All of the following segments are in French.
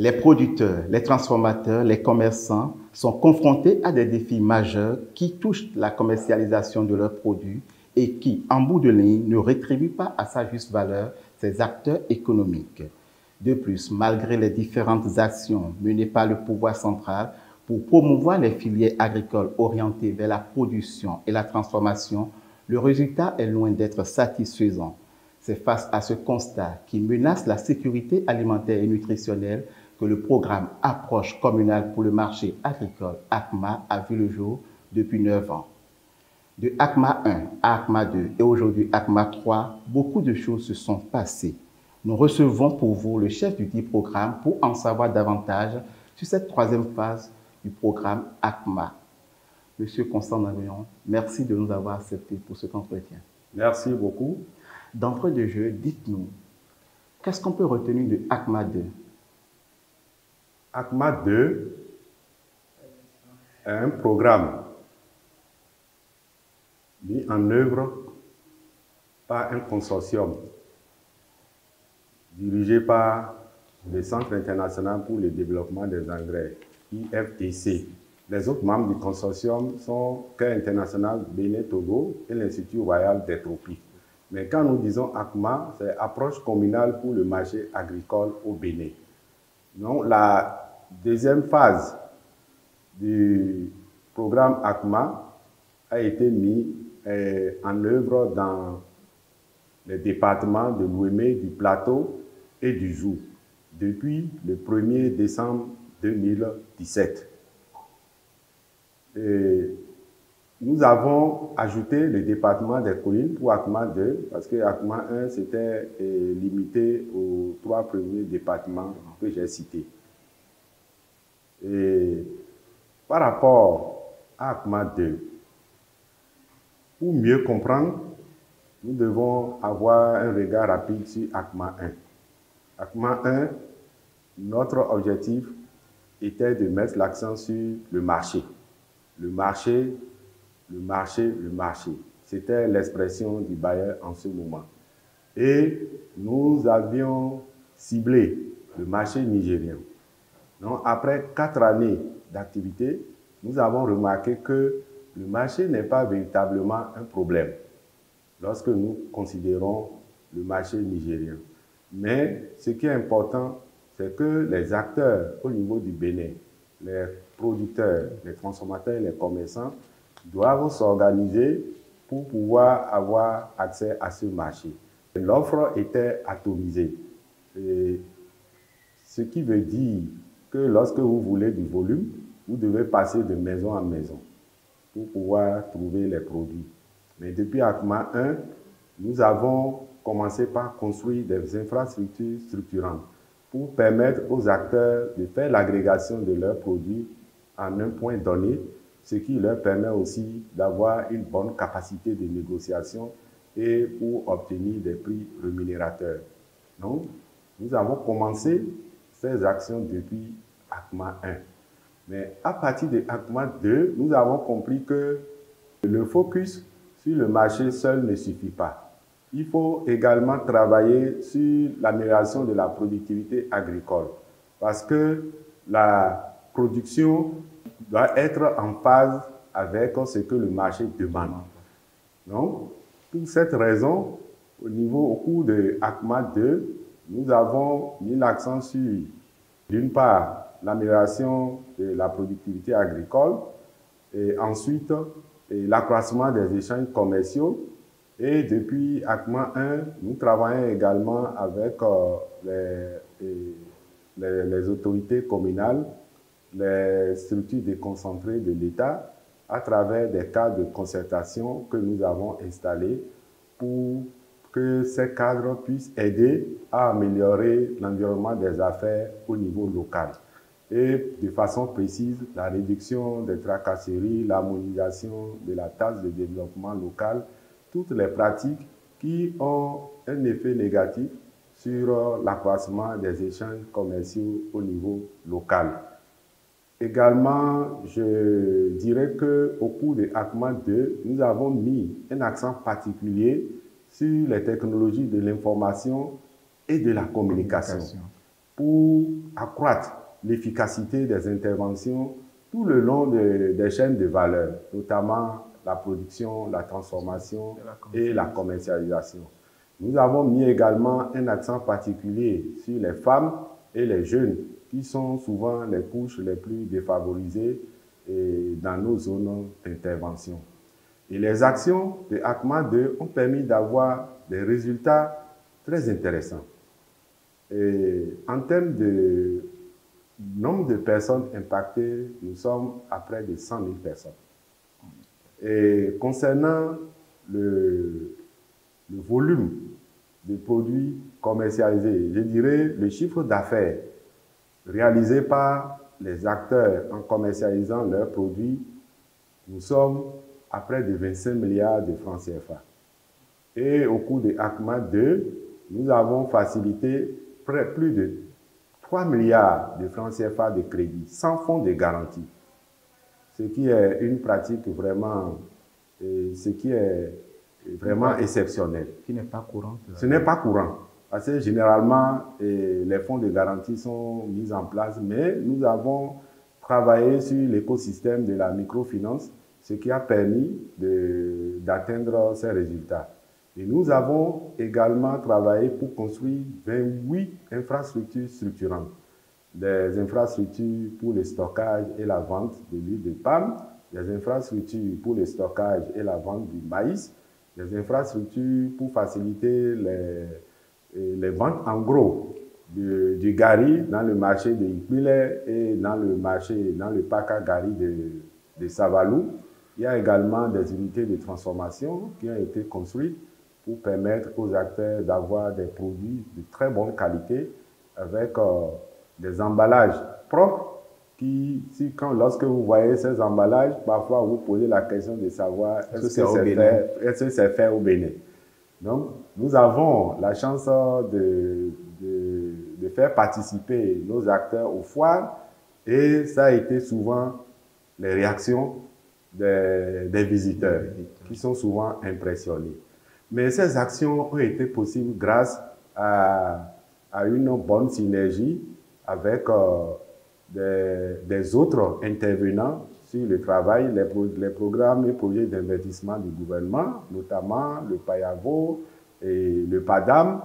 Les producteurs, les transformateurs, les commerçants sont confrontés à des défis majeurs qui touchent la commercialisation de leurs produits et qui, en bout de ligne, ne rétribuent pas à sa juste valeur ces acteurs économiques. De plus, malgré les différentes actions menées par le pouvoir central pour promouvoir les filières agricoles orientées vers la production et la transformation, le résultat est loin d'être satisfaisant. C'est face à ce constat qui menace la sécurité alimentaire et nutritionnelle que le programme Approche communale pour le marché agricole ACMA a vu le jour depuis 9 ans. De ACMA 1 à ACMA 2 et aujourd'hui ACMA 3, beaucoup de choses se sont passées. Nous recevons pour vous le chef du dit programme pour en savoir davantage sur cette troisième phase du programme ACMA. Monsieur Constant Nagoyon, merci de nous avoir acceptés pour cet entretien. Merci beaucoup. D'entrée de jeu, dites-nous, qu'est-ce qu'on peut retenir de ACMA 2? ACMA 2 est un programme mis en œuvre par un consortium dirigé par le Centre international pour le développement des engrais, IFTC. Les autres membres du consortium sont Caisse international Bénin-Togo et l'Institut royal des tropiques. Mais quand nous disons ACMA, c'est Approche communale pour le marché agricole au Bénin. Donc, la deuxième phase du programme ACMA a été mise en œuvre dans les départements de l'Ouémé, du Plateau et du Zou depuis le 1er décembre 2017. Et nous avons ajouté le département des collines pour ACMA 2 parce que ACMA 1 s'était limité aux 3 premiers départements que j'ai cités. Et par rapport à ACMA 2, pour mieux comprendre, nous devons avoir un regard rapide sur ACMA 1. ACMA 1, notre objectif était de mettre l'accent sur le marché. Le marché, le marché, le marché. C'était l'expression du bailleur en ce moment. Et nous avions ciblé le marché nigérien. Donc, après 4 années d'activité, nous avons remarqué que le marché n'est pas véritablement un problème lorsque nous considérons le marché nigérien. Mais ce qui est important, c'est que les acteurs au niveau du Bénin, les producteurs, les transformateurs, les commerçants, doivent s'organiser pour pouvoir avoir accès à ce marché. L'offre était atomisée, et ce qui veut dire que lorsque vous voulez du volume, vous devez passer de maison en maison pour pouvoir trouver les produits. Mais depuis ACMA 1, nous avons commencé par construire des infrastructures structurantes pour permettre aux acteurs de faire l'agrégation de leurs produits en un point donné, ce qui leur permet aussi d'avoir une bonne capacité de négociation et pour obtenir des prix rémunérateurs. Donc, nous avons commencé ces actions depuis ACMA 1. Mais à partir de ACMA 2, nous avons compris que le focus sur le marché seul ne suffit pas. Il faut également travailler sur l'amélioration de la productivité agricole parce que la production doit être en phase avec ce que le marché demande. Donc, pour cette raison, au cours de ACMA 2, nous avons mis l'accent sur, d'une part, l'amélioration de la productivité agricole et ensuite l'accroissement des échanges commerciaux. Et depuis ACMA 1, nous travaillons également avec les autorités communales, les structures déconcentrées de l'État, à travers des cadres de concertation que nous avons installés pour que ces cadres puissent aider à améliorer l'environnement des affaires au niveau local. Et de façon précise, la réduction des tracasseries, l'harmonisation de la taxe de développement local, toutes les pratiques qui ont un effet négatif sur l'accroissement des échanges commerciaux au niveau local. Également, je dirais qu'au cours de ACMA 2, nous avons mis un accent particulier sur les technologies de l'information et de la communication. pour accroître l'efficacité des interventions tout le long des chaînes de valeur, notamment la production, la transformation et la commercialisation. Nous avons mis également un accent particulier sur les femmes et les jeunes, qui sont souvent les couches les plus défavorisées dans nos zones d'intervention. Et les actions de ACMA 2 ont permis d'avoir des résultats très intéressants. Et en termes de nombre de personnes impactées, nous sommes à près de 100 000 personnes. Et concernant le volume de produits commercialisés, je dirais le chiffre d'affaires réalisé par les acteurs en commercialisant leurs produits, nous sommes à près de 25 milliards de francs CFA. Et au cours de ACMA 2, nous avons facilité plus de 3 milliards de francs CFA de crédit, sans fonds de garantie. Ce qui est une pratique vraiment, exceptionnelle. Qui n'est pas courante. Ce n'est pas courant. Parce que généralement, les fonds de garantie sont mis en place, mais nous avons travaillé sur l'écosystème de la microfinance, ce qui a permis d'atteindre ces résultats. Et nous avons également travaillé pour construire 28 infrastructures structurantes. Des infrastructures pour le stockage et la vente de l'huile de palme, des infrastructures pour le stockage et la vente du maïs, des infrastructures pour faciliter les ventes en gros du gari dans le marché de Ipile et dans le parc à gari de Savalou. Il y a également des unités de transformation qui ont été construites pour permettre aux acteurs d'avoir des produits de très bonne qualité avec des emballages propres lorsque vous voyez ces emballages, parfois vous posez la question de savoir est-ce que c'est fait au Bénin. Donc, nous avons la chance de faire participer nos acteurs aux foires et ça a été souvent les réactions des visiteurs qui sont souvent impressionnés. Mais ces actions ont été possibles grâce à une bonne synergie avec des autres intervenants sur le travail, les programmes et projets d'investissement du gouvernement, notamment le PAYAVO et le PADAM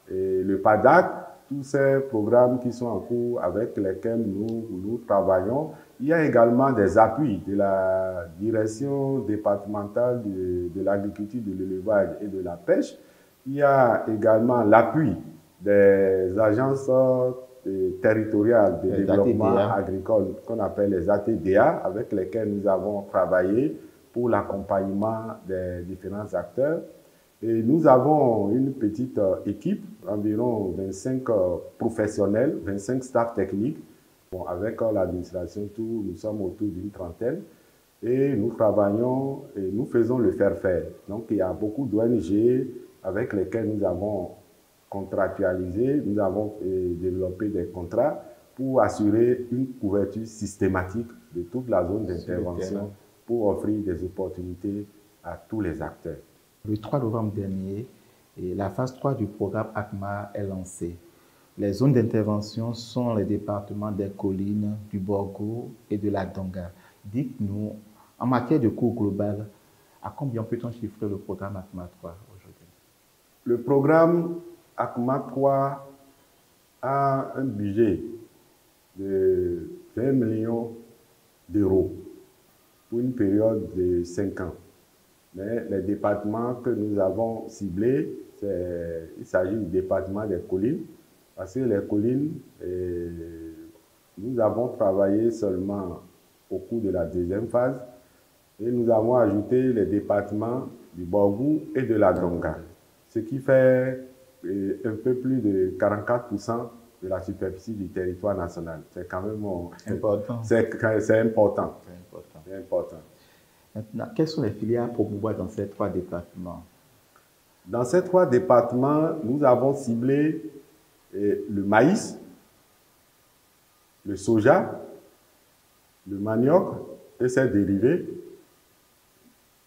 et le PADAC, tous ces programmes qui sont en cours avec lesquels nous travaillons. Il y a également des appuis de la direction départementale de l'agriculture, de l'élevage et de la pêche. Il y a également l'appui des agences territoriales de développement agricole qu'on appelle les ATDA, avec lesquelles nous avons travaillé pour l'accompagnement des différents acteurs. Et nous avons une petite équipe, environ 25 professionnels, 25 staffs techniques. Bon, avec l'administration, nous sommes autour d'une trentaine. Et nous travaillons et nous faisons le faire-faire. Donc il y a beaucoup d'ONG avec lesquelles nous avons contractualisé, nous avons développé des contrats pour assurer une couverture systématique de toute la zone d'intervention pour offrir des opportunités à tous les acteurs. Le 3 novembre dernier, la phase 3 du programme ACMA est lancée. Les zones d'intervention sont les départements des collines, du Borgo et de la Donga. Dites-nous, en matière de coût global, à combien peut-on chiffrer le programme ACMA 3 aujourd'hui? Le programme ACMA 3 a un budget de 20 millions d'euros pour une période de 5 ans. Mais les départements que nous avons ciblés, il s'agit du département des collines, parce que les collines, nous avons travaillé seulement au cours de la deuxième phase et nous avons ajouté les départements du Borgou et de la Donga, ce qui fait un peu plus de 44% de la superficie du territoire national. C'est quand même important. C'est important. Maintenant, quelles sont les filières à promouvoir dans ces 3 départements? Dans ces 3 départements, nous avons ciblé le maïs, le soja, le manioc et ses dérivés.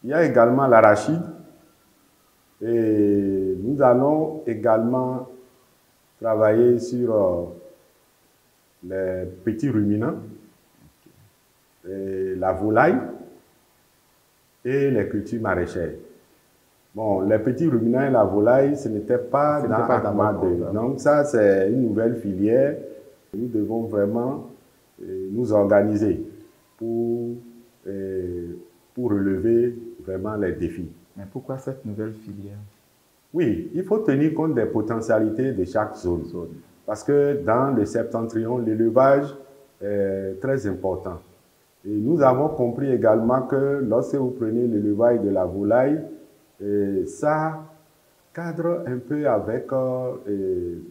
Il y a également l'arachide et nous allons également travailler sur les petits ruminants, et la volaille et les cultures maraîchères. Bon, les petits ruminants et la volaille, ce n'était pas dans ACMA 2. Donc ça, c'est une nouvelle filière. Nous devons vraiment nous organiser pour relever vraiment les défis. Mais pourquoi cette nouvelle filière? Oui, il faut tenir compte des potentialités de chaque zone. Parce que dans le septentrion, l'élevage est très important. Et nous avons compris également que lorsque vous prenez l'élevage de la volaille, ça cadre un peu avec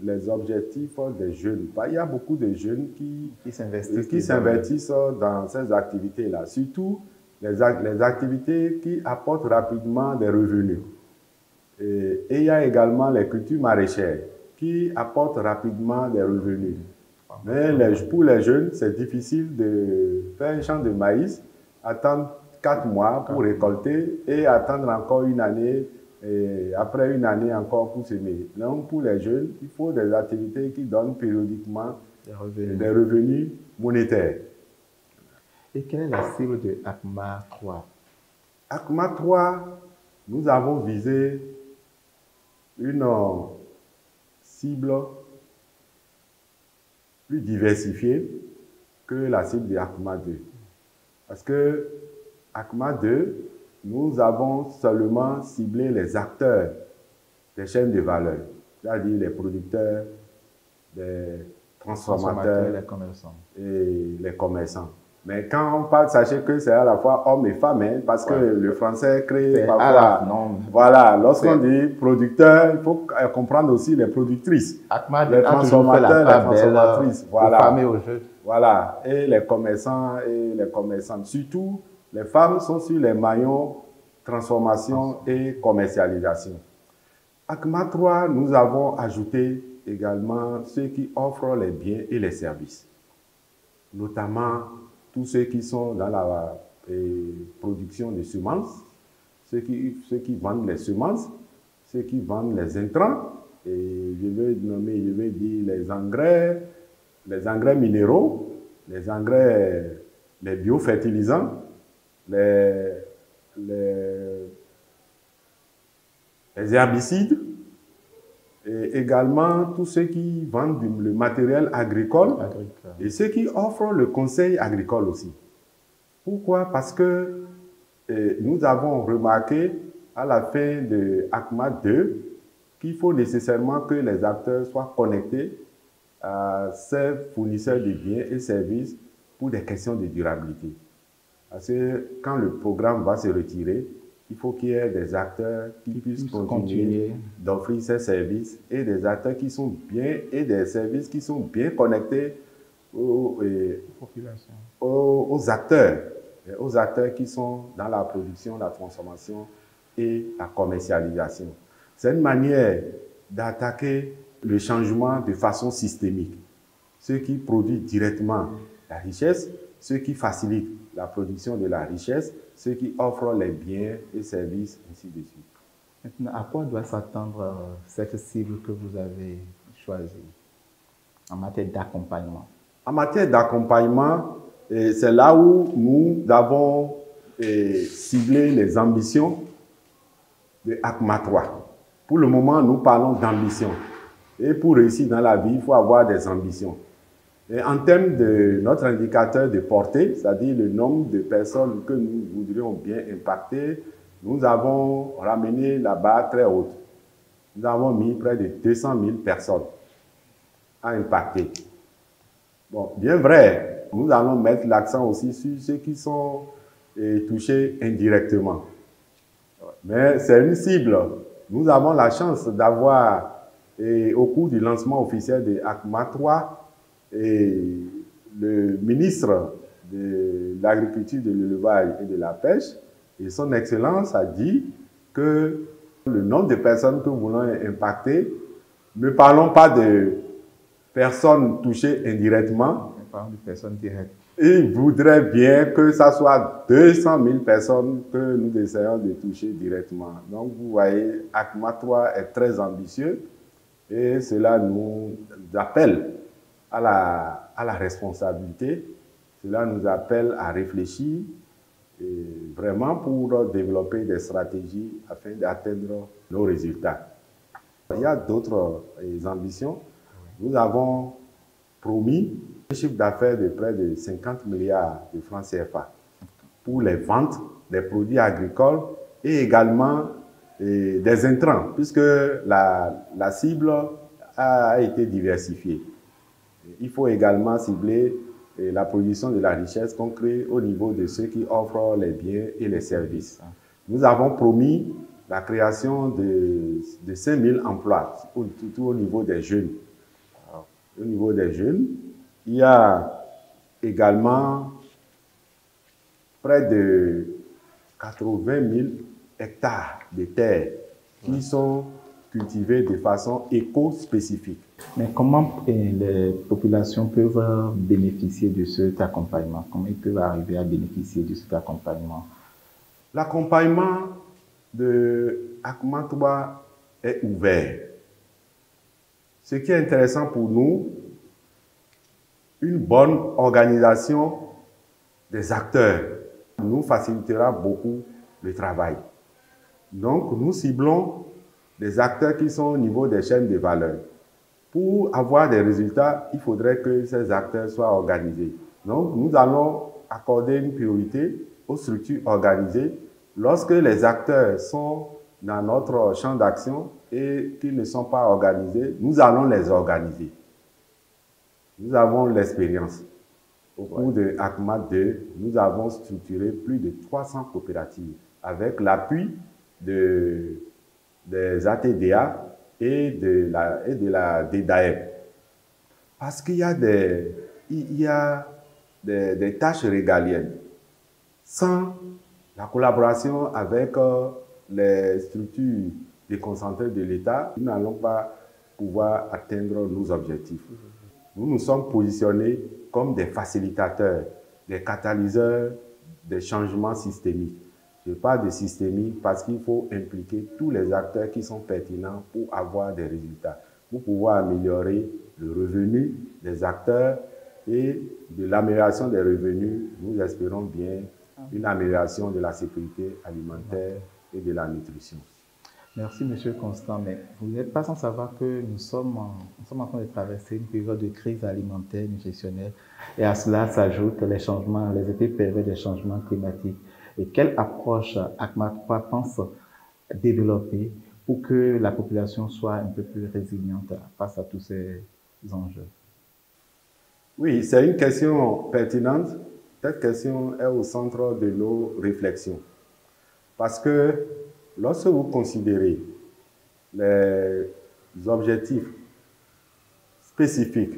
les objectifs des jeunes. Il y a beaucoup de jeunes qui s'investissent dans ces activités-là, surtout les activités qui apportent rapidement des revenus. Et il y a également les cultures maraîchères qui apportent rapidement des revenus. Mais pour les jeunes, c'est difficile de faire un champ de maïs, attendre 4 mois pour récolter et attendre encore une année, et après une année encore pour semer. Donc pour les jeunes, il faut des activités qui donnent périodiquement des revenus monétaires. Et quelle est la cible de ACMA 3? ACMA 3, nous avons visé une cible plus diversifiée que la cible de ACMA 2. Parce que ACMA 2, nous avons seulement ciblé les acteurs des chaînes de valeur, c'est-à-dire les producteurs, les transformateurs et les commerçants. Mais quand on parle, sachez que c'est à la fois hommes et femmes, hein, parce que le français crée parfois... Voilà, lorsqu'on dit producteur, il faut comprendre aussi les productrices, les transformateurs, les transformatrices. Voilà, et les commerçants et les commerçantes. Surtout, les femmes sont sur les maillons transformation et commercialisation. ACMA 3, nous avons ajouté également ceux qui offrent les biens et les services, notamment tous ceux qui sont dans la production de semences, ceux qui vendent les semences, ceux qui vendent les intrants, et je vais dire les engrais minéraux, les biofertilisants, les herbicides, et également tous ceux qui vendent le matériel agricole et ceux qui offrent le conseil agricole aussi. Pourquoi? Parce que nous avons remarqué à la fin de ACMA 2 qu'il faut nécessairement que les acteurs soient connectés à ces fournisseurs de biens et services pour des questions de durabilité. Parce que quand le programme va se retirer, il faut qu'il y ait des acteurs qui puissent continuer d'offrir ces services et des acteurs qui sont bien et des services qui sont bien connectés aux acteurs qui sont dans la production, la transformation et la commercialisation. C'est une manière d'attaquer le changement de façon systémique. Ceux qui produisent directement la richesse, ceux qui facilitent la production de la richesse, ceux qui offrent les biens et services, ainsi de suite. Maintenant, à quoi doit s'attendre cette cible que vous avez choisie en matière d'accompagnement? En matière d'accompagnement, c'est là où nous avons ciblé les ambitions de ACMA 3. Pour le moment, nous parlons d'ambition. Et pour réussir dans la vie, il faut avoir des ambitions. Et en termes de notre indicateur de portée, c'est-à-dire le nombre de personnes que nous voudrions bien impacter, nous avons ramené la barre très haute. Nous avons mis près de 200 000 personnes à impacter. Bon, bien vrai, nous allons mettre l'accent aussi sur ceux qui sont touchés indirectement. Mais c'est une cible. Nous avons la chance d'avoir, au cours du lancement officiel de ACMA 3, et le ministre de l'Agriculture, de l'Élevage et de la Pêche, et son Excellence a dit que le nombre de personnes que nous voulons impacter, ne parlons pas de personnes touchées indirectement, nous parlons de personnes directes. Il voudrait bien que ça soit 200 000 personnes que nous essayons de toucher directement. Donc vous voyez, ACMA 3 est très ambitieux et cela nous appelle à à la responsabilité. Cela nous appelle à réfléchir et vraiment pour développer des stratégies afin d'atteindre nos résultats. Il y a d'autres ambitions. Nous avons promis un chiffre d'affaires de près de 50 milliards de francs CFA pour les ventes des produits agricoles et également des intrants, puisque la cible a été diversifiée. Il faut également cibler la production de la richesse qu'on crée au niveau de ceux qui offrent les biens et les services. Nous avons promis la création de 5 000 emplois, tout au niveau des jeunes. Au niveau des jeunes, il y a également près de 80 000 hectares de terres qui sont cultivés de façon éco-spécifique. Mais comment les populations peuvent bénéficier de cet accompagnement? Comment ils peuvent arriver à bénéficier de cet accompagnement? L'accompagnement de ACMA 3 est ouvert. Ce qui est intéressant pour nous, une bonne organisation des acteurs nous facilitera beaucoup le travail. Donc, nous ciblons des acteurs qui sont au niveau des chaînes de valeur. Pour avoir des résultats, il faudrait que ces acteurs soient organisés. Donc, nous allons accorder une priorité aux structures organisées. Lorsque les acteurs sont dans notre champ d'action et qu'ils ne sont pas organisés, nous allons les organiser. Nous avons l'expérience. Au cours de ACMA 2, nous avons structuré plus de 300 coopératives avec l'appui des ATDA et de la DDAEP. Parce qu'il y a des tâches régaliennes. Sans la collaboration avec les structures déconcentrées de l'État, nous n'allons pas pouvoir atteindre nos objectifs. Nous nous sommes positionnés comme des facilitateurs, des catalyseurs des changements systémiques. Je parle de systémique parce qu'il faut impliquer tous les acteurs qui sont pertinents pour avoir des résultats, pour pouvoir améliorer le revenu des acteurs et de l'amélioration des revenus, nous espérons bien une amélioration de la sécurité alimentaire et de la nutrition. Merci, M. Constant. Mais vous n'êtes pas sans savoir que nous sommes en train de traverser une période de crise alimentaire, nutritionnelle. Et à cela s'ajoutent les effets pervers des changements climatiques. Et quelle approche ACMA 3 pense développer pour que la population soit un peu plus résiliente face à tous ces enjeux? Oui, c'est une question pertinente. Cette question est au centre de nos réflexions. Parce que lorsque vous considérez les objectifs spécifiques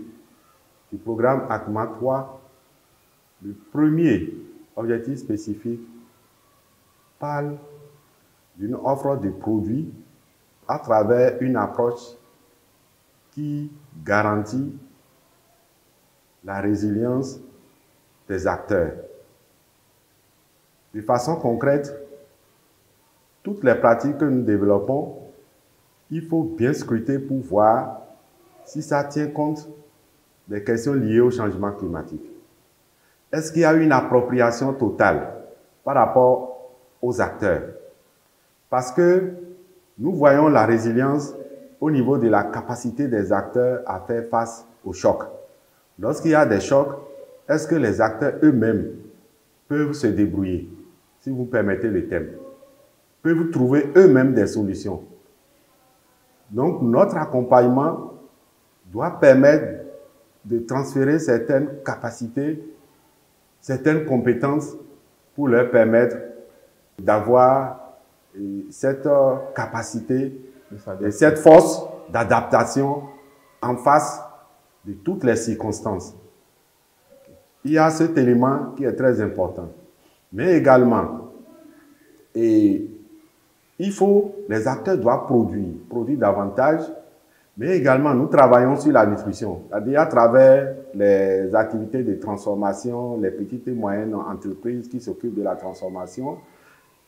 du programme ACMA 3, le premier objectif spécifique parle d'une offre de produits à travers une approche qui garantit la résilience des acteurs. De façon concrète, toutes les pratiques que nous développons, il faut bien scruter pour voir si ça tient compte des questions liées au changement climatique. Est-ce qu'il y a une appropriation totale par rapport aux acteurs? Parce que nous voyons la résilience au niveau de la capacité des acteurs à faire face aux chocs. Lorsqu'il y a des chocs, est-ce que les acteurs eux-mêmes peuvent se débrouiller, si vous permettez le thème, peuvent trouver eux-mêmes des solutions? Donc, notre accompagnement doit permettre de transférer certaines capacités, certaines compétences pour leur permettre d'avoir cette capacité, cette force d'adaptation en face de toutes les circonstances. Il y a cet élément qui est très important. Mais également, les acteurs doivent produire davantage, mais également nous travaillons sur la nutrition, c'est-à-dire à travers les activités de transformation, les petites et moyennes entreprises qui s'occupent de la transformation.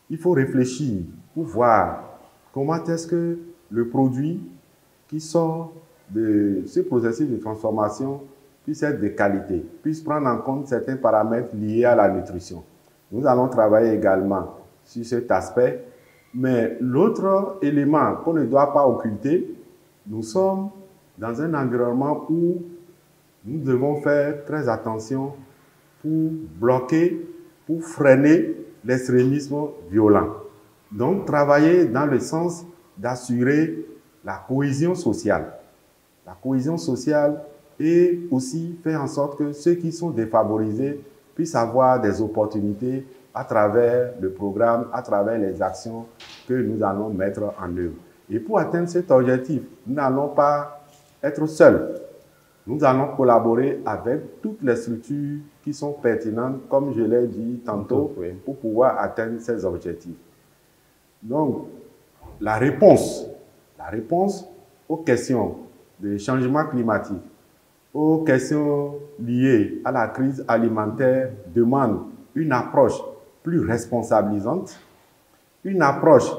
Il faut réfléchir pour voir comment est-ce que le produit qui sort de ce processus de transformation puisse être de qualité, puisse prendre en compte certains paramètres liés à la nutrition. Nous allons travailler également sur cet aspect. Mais l'autre élément qu'on ne doit pas occulter, nous sommes dans un environnement où nous devons faire très attention pour bloquer, pour freiner l'extrémisme violent. Donc, travailler dans le sens d'assurer la cohésion sociale. La cohésion sociale et aussi faire en sorte que ceux qui sont défavorisés puissent avoir des opportunités à travers le programme, à travers les actions que nous allons mettre en œuvre. Et pour atteindre cet objectif, nous n'allons pas être seuls. Nous allons collaborer avec toutes les structures qui sont pertinentes, comme je l'ai dit tantôt, pour pouvoir atteindre ces objectifs. Donc, la réponse aux questions de changement climatique, aux questions liées à la crise alimentaire demande une approche plus responsabilisante, une approche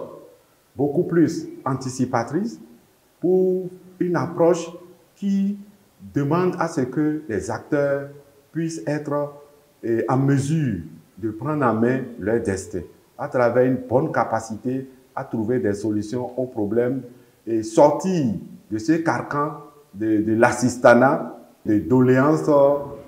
beaucoup plus anticipatrice, pour une approche qui demande à ce que les acteurs puissent être en mesure de prendre en main leur destin à travers une bonne capacité à trouver des solutions aux problèmes et sortir de ce carcan de l'assistanat, de doléances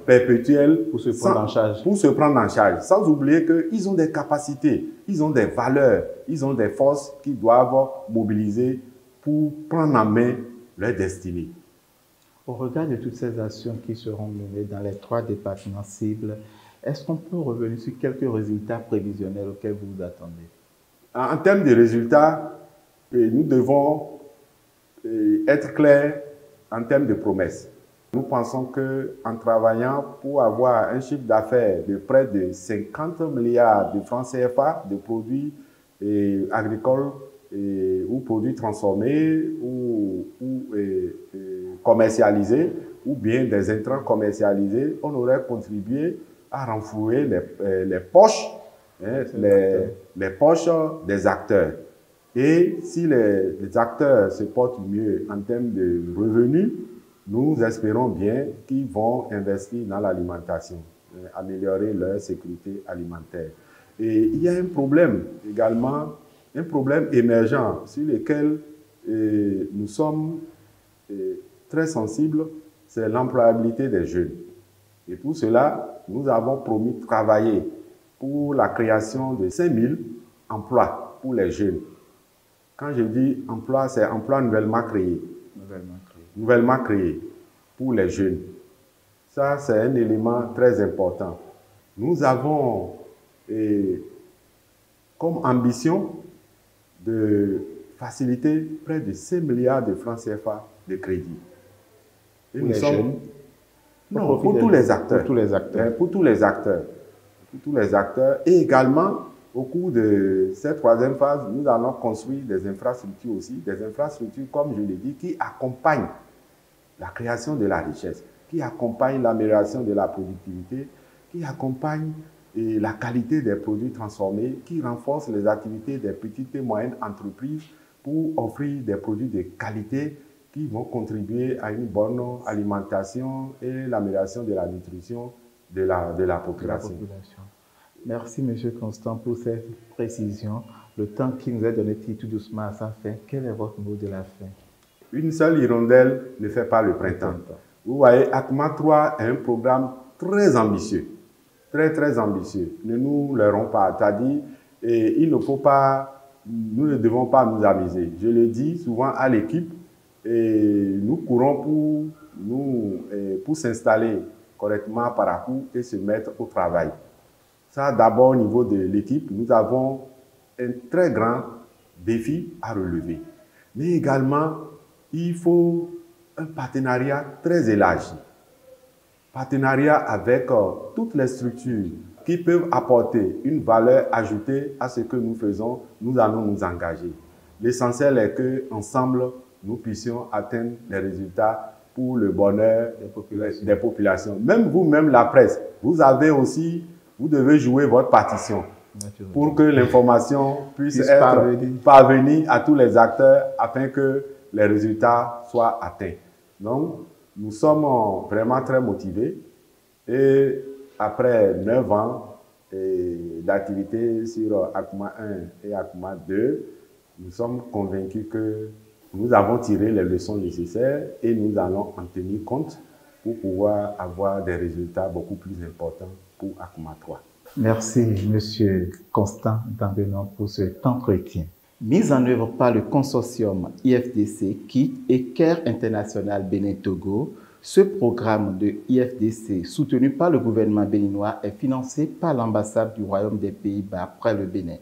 perpétuelles pour se prendre en charge. Pour se prendre en charge, sans oublier qu'ils ont des capacités, ils ont des valeurs, ils ont des forces qu'ils doivent mobiliser pour prendre en main leur destinée. Au regard de toutes ces actions qui seront menées dans les 3 départements cibles, est-ce qu'on peut revenir sur quelques résultats prévisionnels auxquels vous vous attendez? En termes de résultats, nous devons être clairs en termes de promesses. Nous pensons qu'en travaillant pour avoir un chiffre d'affaires de près de 50 milliards de francs CFA de produits agricoles ou produits transformés ou commercialisés, ou bien des intrants commercialisés, on aurait contribué à renflouer les poches, les poches des acteurs. Et si les acteurs se portent mieux en termes de revenus, nous espérons bien qu'ils vont investir dans l'alimentation, améliorer leur sécurité alimentaire. Et il y a un problème également, un problème émergent sur lequel nous sommes très sensibles, c'est l'employabilité des jeunes. Et pour cela, nous avons promis de travailler pour la création de 5000 emplois pour les jeunes. Quand je dis emploi, c'est emploi nouvellement créé. Nouvellement créé pour les jeunes. Ça, c'est un élément très important. Nous avons comme ambition de faciliter près de 5 milliards de francs CFA de crédit. Et nous sommes... Non, pour tous les acteurs. Pour tous les acteurs. Pour tous les acteurs. Pour tous les acteurs. Et également, au cours de cette 3e phase, nous allons construire des infrastructures aussi, des infrastructures, comme je l'ai dit, qui accompagnent la création de la richesse, qui accompagnent l'amélioration de la productivité, qui accompagnent la qualité des produits transformés, qui renforcent les activités des petites et moyennes entreprises pour offrir des produits de qualité qui vont contribuer à une bonne alimentation et l'amélioration de la nutrition de la population. Merci, M. Constant, pour cette précision. Le temps qui nous est donné tire tout doucement à sa fin. Quel est votre mot de la fin? Une seule hirondelle ne fait pas le printemps. Vous voyez, ACMA 3 est un programme très ambitieux. Très, très ambitieux. Ne nous leurrons pas. C'est-à-dire, il ne faut pas, nous ne devons pas nous amuser. Je le dis souvent à l'équipe, nous courons pour s'installer correctement par à coup et se mettre au travail. Ça, d'abord, au niveau de l'équipe, nous avons un très grand défi à relever. Mais également, il faut un partenariat très élargi. Partenariat avec toutes les structures qui peuvent apporter une valeur ajoutée à ce que nous faisons, nous allons nous engager. L'essentiel est qu'ensemble, nous puissions atteindre les résultats pour le bonheur des populations. Même vous-même, la presse, vous devez jouer votre partition pour que l'information puisse parvenir à tous les acteurs afin que les résultats soient atteints. Donc, Nous sommes vraiment très motivés et après 9 ans d'activité sur ACMA 1 et ACMA 2, nous sommes convaincus que nous avons tiré les leçons nécessaires et nous allons en tenir compte pour pouvoir avoir des résultats beaucoup plus importants pour ACMA 3. Merci, M. Constant Dambenon, pour cet entretien. Mise en œuvre par le consortium IFDC, KIT et CARE International Bénin-Togo, ce programme de IFDC, soutenu par le gouvernement béninois, est financé par l'ambassade du Royaume des Pays-Bas près le Bénin,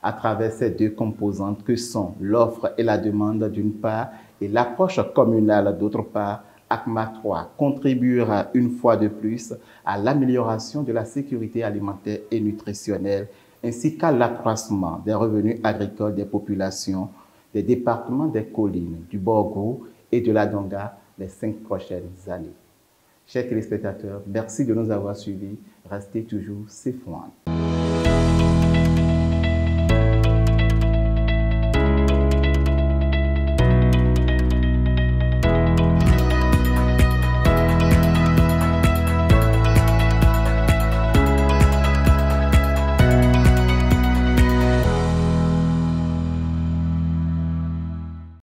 à travers ces deux composantes que sont l'offre et la demande d'une part et l'approche communale d'autre part. ACMA 3 contribuera une fois de plus à l'amélioration de la sécurité alimentaire et nutritionnelle ainsi qu'à l'accroissement des revenus agricoles des populations des départements des collines, du Borgo et de la Donga les 5 prochaines années. Chers téléspectateurs, merci de nous avoir suivis. Restez toujours CFOAN.